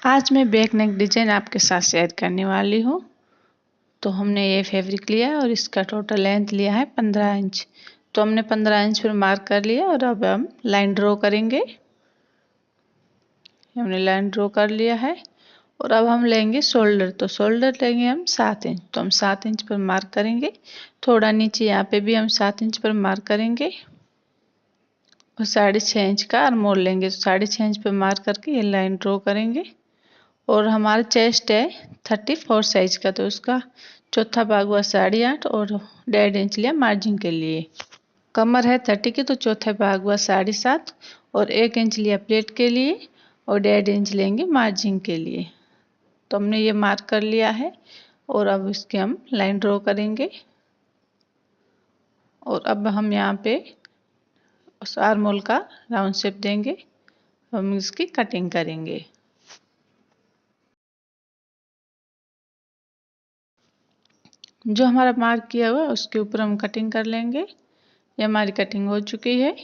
आज मैं back neck design आपके साथ शेयर करने वाली हूँ। तो हमने ये फैब्रिक लिया और इसका टोटल लेंथ लिया है 15 इंच। तो हमने 15 इंच पर मार्क कर लिया और अब हम लाइन ड्रॉ करेंगे। हमने लाइन ड्रॉ कर लिया है और अब हम लेंगे शोल्डर। तो शोल्डर लेंगे हम 7 इंच। तो हम 7 इंच पर मार्क करेंगे। थोड़ा नीचे यहाँ पे भी हम 7 इंच पर मार्क करेंगे और 6.5 इंच का आर्मोल लेंगे। तो 6.5 इंच पर मार्क करके ये लाइन ड्रॉ करेंगे। और हमारा चेस्ट है 34 साइज का, तो उसका चौथा भाग हुआ 8.5 और 1.5 इंच लिया मार्जिन के लिए। कमर है 30 की, तो चौथा भाग हुआ 7.5 और 1 इंच लिया प्लेट के लिए और 1.5 इंच लेंगे मार्जिन के लिए। तो हमने ये मार्क कर लिया है और अब इसके हम लाइन ड्रॉ करेंगे। और अब हम यहाँ पे उस आर्मोल का राउंड शेप देंगे। हम इसकी कटिंग करेंगे। जो हमारा मार्क किया हुआ है उसके ऊपर हम कटिंग कर लेंगे। ये हमारी कटिंग हो चुकी है।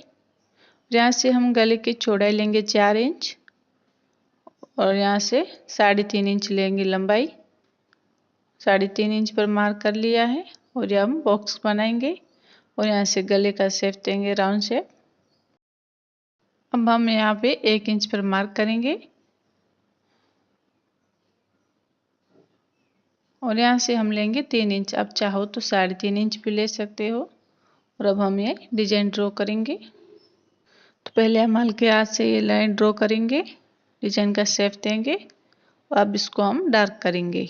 यहाँ से हम गले की चौड़ाई लेंगे 4 इंच और यहाँ से 3.5 इंच लेंगे लंबाई। 3.5 इंच पर मार्क कर लिया है और ये हम बॉक्स बनाएंगे और यहाँ से गले का शेप देंगे राउंड शेप। अब हम यहाँ पे 1 इंच पर मार्क करेंगे और यहाँ से हम लेंगे 3 इंच। अब चाहो तो 3.5 इंच भी ले सकते हो। और अब हम ये डिजाइन ड्रॉ करेंगे। तो पहले हम हल्के हाथ से ये लाइन ड्रॉ करेंगे, डिजाइन का शेप देंगे और अब इसको हम डार्क करेंगे।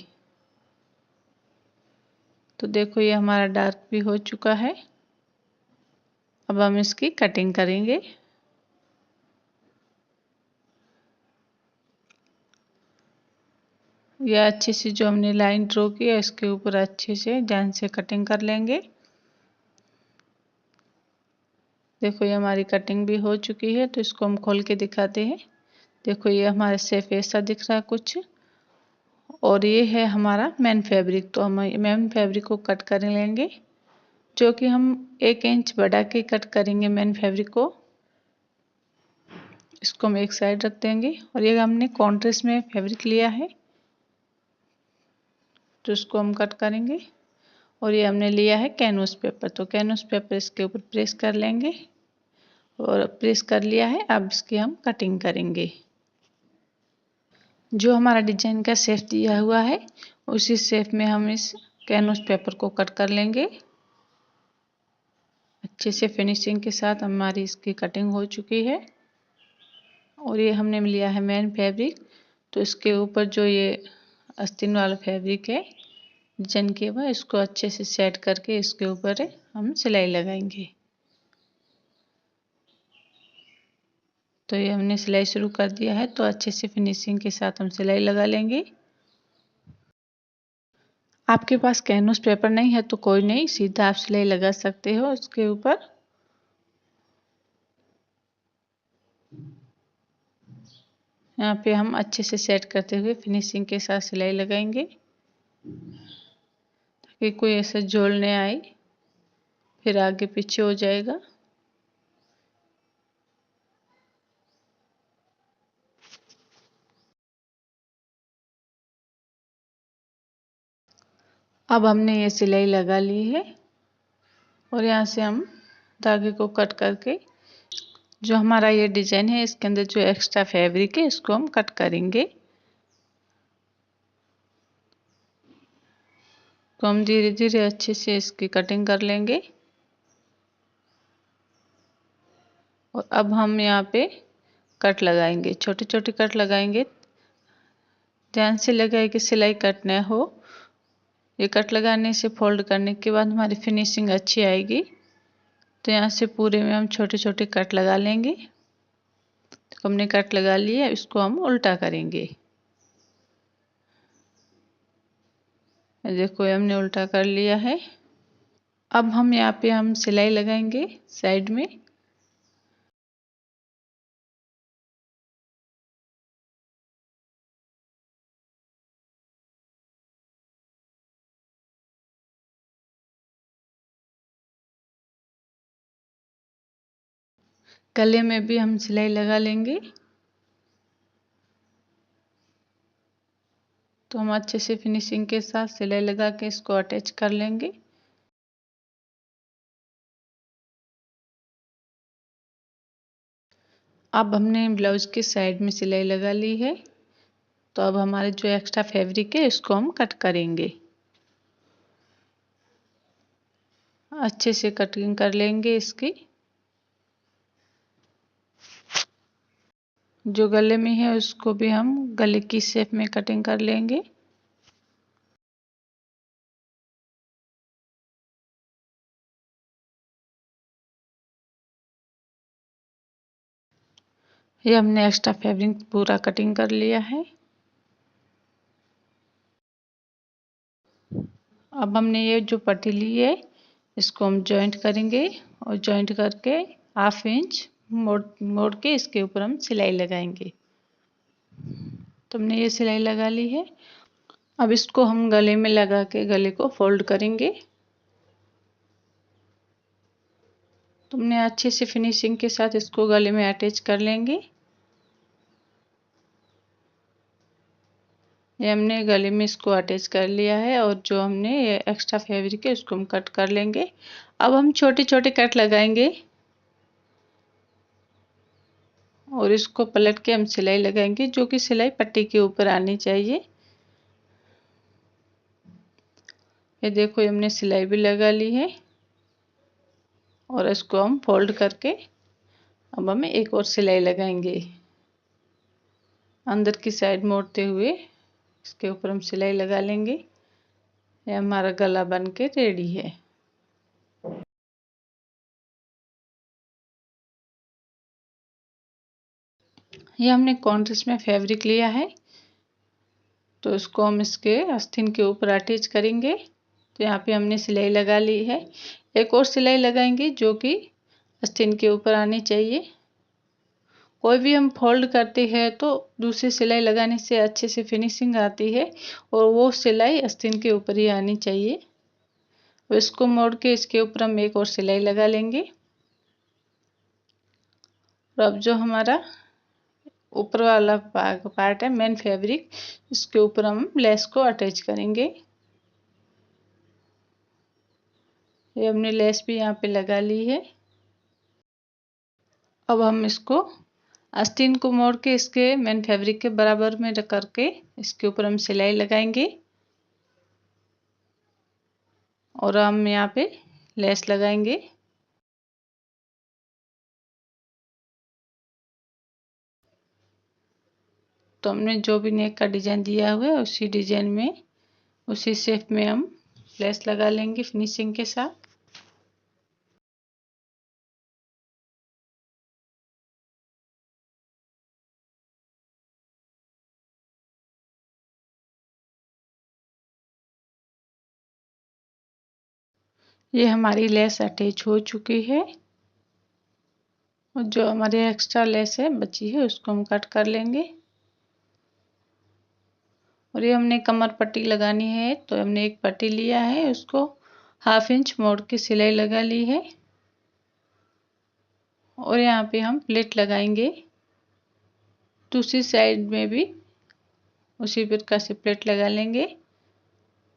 तो देखो ये हमारा डार्क भी हो चुका है। अब हम इसकी कटिंग करेंगे। यह अच्छे से जो हमने लाइन ड्रॉ की है इसके ऊपर अच्छे से ध्यान से कटिंग कर लेंगे। देखो ये हमारी कटिंग भी हो चुकी है। तो इसको हम खोल के दिखाते हैं। देखो ये हमारा शेप ऐसा दिख रहा है कुछ। और ये है हमारा मेन फैब्रिक। तो हम मेन फैब्रिक को कट कर लेंगे, जो कि हम 1 इंच बढ़ा के कट करेंगे मेन फैब्रिक को। इसको हम एक साइड रख देंगे और ये हमने कॉन्ट्रास्ट में फैब्रिक लिया है तो इसको हम कट करेंगे। और ये हमने लिया है कैनवस पेपर। तो कैनवस पेपर इसके ऊपर प्रेस कर लेंगे और प्रेस कर लिया है। अब इसकी हम कटिंग करेंगे। जो हमारा डिजाइन का शेप दिया हुआ है उसी शेप में हम इस कैनवस पेपर को कट कर लेंगे। अच्छे से फिनिशिंग के साथ हमारी इसकी कटिंग हो चुकी है। और ये हमने लिया है मेन फैब्रिक। तो इसके ऊपर जो ये आस्तीन वाला फैब्रिक है डिजाइन किया हुआ, इसको अच्छे से सेट करके इसके ऊपर हम सिलाई लगाएंगे। तो ये हमने सिलाई शुरू कर दिया है। तो अच्छे से फिनिशिंग के साथ हम सिलाई लगा लेंगे। आपके पास कैनवस पेपर नहीं है तो कोई नहीं, सीधा आप सिलाई लगा सकते हो इसके ऊपर। यहाँ पे हम अच्छे से सेट करते हुए फिनिशिंग के साथ सिलाई लगाएंगे ताकि कोई ऐसा झोल नहीं आए, फिर आगे पीछे हो जाएगा। अब हमने ये सिलाई लगा ली है और यहाँ से हम धागे को कट करके जो हमारा ये डिजाइन है इसके अंदर जो एक्स्ट्रा फैब्रिक है इसको हम कट करेंगे। तो हम धीरे धीरे अच्छे से इसकी कटिंग कर लेंगे। और अब हम यहाँ पे कट लगाएंगे, छोटे छोटे कट लगाएंगे। ध्यान से लगाए कि सिलाई कट न हो। ये कट लगाने से फोल्ड करने के बाद हमारी फिनिशिंग अच्छी आएगी। तो यहाँ से पूरे में हम छोटे छोटे कट लगा लेंगे। तो हमने कट लगा लिया, इसको हम उल्टा करेंगे। देखो हमने उल्टा कर लिया है। अब हम यहाँ पे हम सिलाई लगाएंगे साइड में। गले में भी हम सिलाई लगा लेंगे। तो हम अच्छे से फिनिशिंग के साथ सिलाई लगा के इसको अटैच कर लेंगे। अब हमने ब्लाउज के साइड में सिलाई लगा ली है, तो अब हमारे जो एक्स्ट्रा फैब्रिक है इसको हम कट करेंगे। अच्छे से कटिंग कर लेंगे इसकी। जो गले में है उसको भी हम गले की शेप में कटिंग कर लेंगे। ये हमने एक्स्ट्रा फैब्रिक पूरा कटिंग कर लिया है। अब हमने ये जो पट्टी ली है इसको हम जॉइंट करेंगे और जॉइंट करके 1/2 इंच मोड़ मोड़ के इसके ऊपर हम सिलाई लगाएंगे। तो हमने ये सिलाई लगा ली है। अब इसको हम गले में लगा के गले को फोल्ड करेंगे। तुमने अच्छे से फिनिशिंग के साथ इसको गले में अटैच कर लेंगे। ये हमने गले में इसको अटैच कर लिया है और जो हमने ये एक्स्ट्रा फैब्रिक है उसको हम कट कर लेंगे। अब हम छोटे छोटे कट लगाएंगे और इसको पलट के हम सिलाई लगाएंगे, जो कि सिलाई पट्टी के ऊपर आनी चाहिए। ये देखो ये हमने सिलाई भी लगा ली है और इसको हम फोल्ड करके अब हम एक और सिलाई लगाएंगे। अंदर की साइड मोड़ते हुए इसके ऊपर हम सिलाई लगा लेंगे। ये हमारा गला बन के रेडी है। ये हमने कॉन्ट्रास्ट में फैब्रिक लिया है, तो इसको हम इसके आस्तीन के ऊपर अटैच करेंगे। तो यहाँ पे हमने सिलाई लगा ली है। एक और सिलाई लगाएंगे जो कि आस्तीन के ऊपर आनी चाहिए। कोई भी हम फोल्ड करते हैं तो दूसरी सिलाई लगाने से अच्छे से फिनिशिंग आती है और वो सिलाई आस्तीन के ऊपर ही आनी चाहिए। और इसको मोड़ के इसके ऊपर हम एक और सिलाई लगा लेंगे। और अब जो हमारा ऊपर वाला पार्ट है मेन फैब्रिक, इसके ऊपर हम लेस को अटैच करेंगे। ये हमने लेस भी यहाँ पे लगा ली है। अब हम इसको आस्तीन को मोड़ के इसके मेन फैब्रिक के बराबर में रख करके इसके ऊपर हम सिलाई लगाएंगे और हम यहाँ पे लेस लगाएंगे। तो हमने जो भी नेक का डिजाइन दिया हुआ है उसी डिजाइन में उसी शेप में हम लेस लगा लेंगे फिनिशिंग के साथ। ये हमारी लेस अटैच हो चुकी है और जो हमारी एक्स्ट्रा लेस है बची है उसको हम कट कर लेंगे। और ये हमने कमर पट्टी लगानी है, तो हमने एक पट्टी लिया है उसको 1/2 इंच मोड़ के सिलाई लगा ली है और यहाँ पे हम प्लेट लगाएंगे। दूसरी साइड में भी उसी प्रकार से प्लेट लगा लेंगे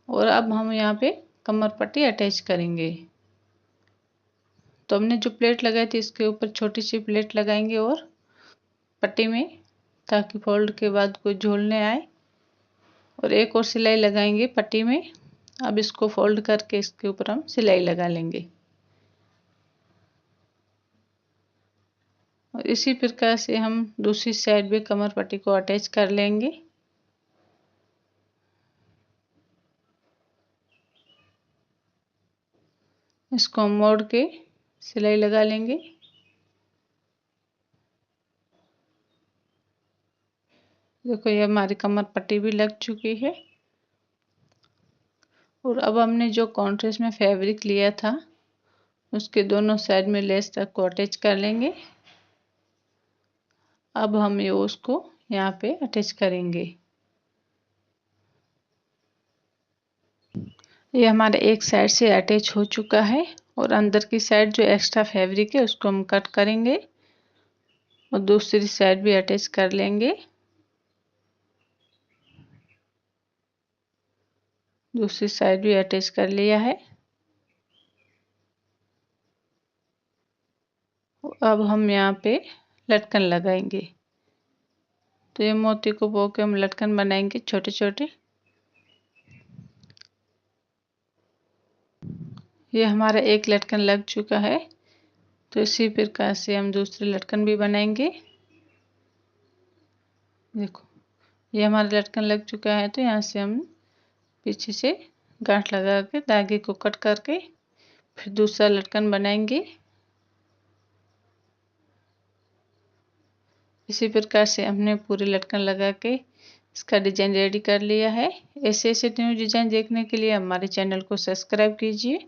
और अब हम यहाँ पे कमर पट्टी अटैच करेंगे। तो हमने जो प्लेट लगाई थी इसके ऊपर छोटी सी प्लेट लगाएंगे और पट्टी में, ताकि फोल्ड के बाद कोई झोलने आए। और एक और सिलाई लगाएंगे पट्टी में। अब इसको फोल्ड करके इसके ऊपर हम सिलाई लगा लेंगे और इसी प्रकार से हम दूसरी साइड भी कमर पट्टी को अटैच कर लेंगे। इसको हम मोड़ के सिलाई लगा लेंगे। देखो ये हमारी कमर पट्टी भी लग चुकी है। और अब हमने जो कॉन्ट्रास्ट में फैब्रिक लिया था उसके दोनों साइड में लेस तक को अटैच कर लेंगे। अब हम ये उसको यहाँ पे अटैच करेंगे। ये हमारा एक साइड से अटैच हो चुका है और अंदर की साइड जो एक्स्ट्रा फैब्रिक है उसको हम कट करेंगे और दूसरी साइड भी अटैच कर लेंगे। दूसरी साइड भी अटैच कर लिया है। अब हम यहाँ पे लटकन लगाएंगे। तो ये मोती को बो के हम लटकन बनाएंगे छोटे छोटे। ये हमारा एक लटकन लग चुका है। तो इसी प्रकार से हम दूसरे लटकन भी बनाएंगे। देखो ये हमारा लटकन लग चुका है। तो यहाँ से हम पीछे से गांठ लगा के धागे को कट करके फिर दूसरा लटकन बनाएंगे। इसी प्रकार से हमने पूरे लटकन लगा के इसका डिजाइन रेडी कर लिया है। ऐसे ऐसे न्यू डिजाइन देखने के लिए हमारे चैनल को सब्सक्राइब कीजिए।